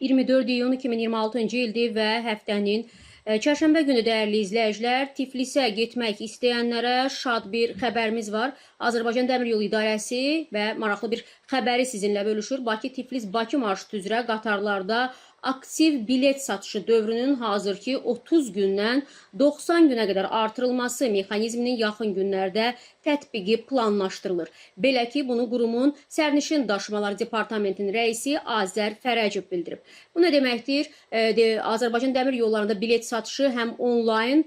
24 iyun 2026-cı ildir və həftənin çərşənbə günü dəyərli izləyicilər, Tiflisə getmək istəyənlərə şad bir xəbərimiz var. Azərbaycan Dəmir Yolu İdarəsi və maraqlı bir xəbəri sizinlə bölüşür. Bakı-Tiflis-Bakı marşrutu üzrə qatarlarda aktiv bilet satışı dövrünün hazırki 30 gündən 90 günə qədər artırılması mexanizminin yaxın günlərdə tətbiqi planlaşdırılır. Belə ki, bunu qurumun Sərnişin Daşımaları Departamentinin rəisi Azər Fərəcov bildirib. Bu nə deməkdir? Azərbaycan Dəmir Yollarında bilet satışı həm onlayn,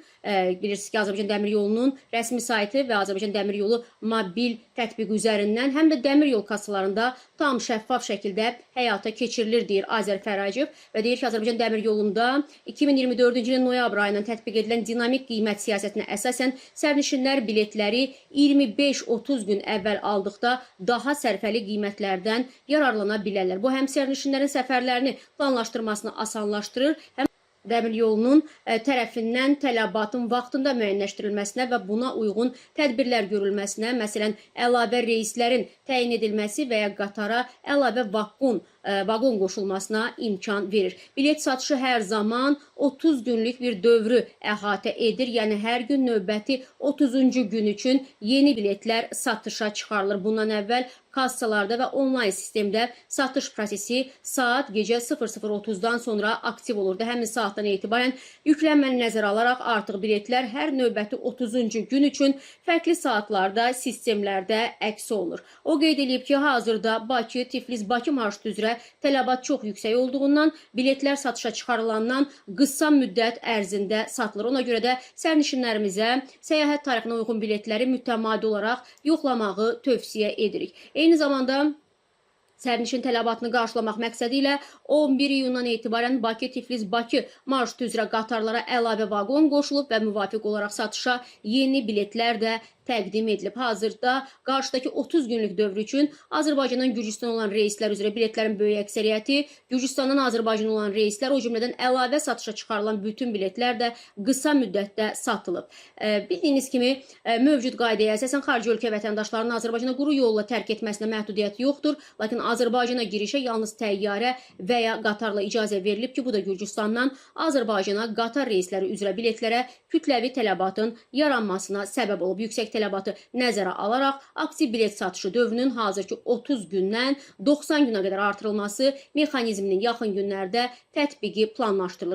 bilirsiniz ki, Azərbaycan Dəmir Yolunun rəsmi saytı və Azərbaycan Dəmir Yolu mobil tətbiqi üzərindən, həm də dəmir yol kassalarında tam şəffaf şəkildə həyata keçirilir, deyir Azər Fərəcov və deyir ki, Azərbaycan Dəmir Yolunda 2024-cü ilin noyabr ayından tətbiq edilən dinamik qiymət siyasətinə əsasən sərnişinlər biletləri 25-30 gün əvvəl aldıqda daha sərfəli qiymətlərdən yararlana bilərlər. Bu həm sərnişinlərin səfərlərini planlaşdırmasını asanlaşdırır, həm Dəmir yolunun tərəfindən tələbatın vaxtında müəyyənləşdirilməsinə və buna uyğun tədbirlər görülməsinə, məsələn, əlavə reyslərin təyin edilməsi və ya qatara əlavə vaqon qoşulmasına imkan verir. Bilet satışı hər zaman 30 günlük bir dövrü əhatə edir, yəni hər gün növbəti 30-cu gün üçün yeni biletlər satışa çıxarılır. Bundan əvvəl kassalarda və onlayn sistemdə satış prosesi saat gecə 00:30-dan sonra aktiv olurdu. Həmin saatdan etibarən yüklənməni nəzərə alaraq artıq biletlər hər növbəti 30-cu gün üçün fərqli saatlarda sistemlərdə əks olunur. O qeyd edib ki, hazırda Bakı, Tiflis, Bakı marşrutu üzrə tələbat çox yüksək olduğundan biletlər satışa çıxarılandan qısa müddət ərzində satılır. Ona görə də sərnişinlərimizə səyahət tarixinə uyğun biletləri mütəmadi olaraq yoxlamağı tövsiyə edirik. Eyni zamanda sərnişin tələbatını qarşılamaq məqsədi ilə 11 iyundan etibarən Bakı-Tiflis-Bakı marşrutu üzrə qatarlara əlavə vaqon qoşulub və müvafiq olaraq satışa yeni biletlər də təqdim edilib. Hazırda qarşıdakı 30 günlük dövr üçün Azərbaycandan Gürcüstana olan reyslər üzrə biletlərin böyük əksəriyyəti, Gürcüstandan Azərbaycana olan reyslər, o cümlədən əlavə satışa çıxarılan bütün biletlər də qısa müddətdə satılıb. Bildiyiniz kimi, mövcud qaydaya əsasən xarici ölkə vətəndaşlarının Azərbaycana quru yolla tərk etməsinə məhdudiyyət yoxdur, lakin Azərbaycana girişə yalnız təyyarə və ya qatarla icazə verilib ki, bu da Gürcüstandan Azərbaycana qatar reysləri üzrə biletlərə kütləvi tələbatın yaranmasına səbəb olub. Yüksək tələbatı nəzərə alaraq aktiv bilet satışı dövrünün hazırki 30 gündən 90 günə qədər artırılması mexanizminin yaxın günlərdə tətbiqi planlaşdırılır.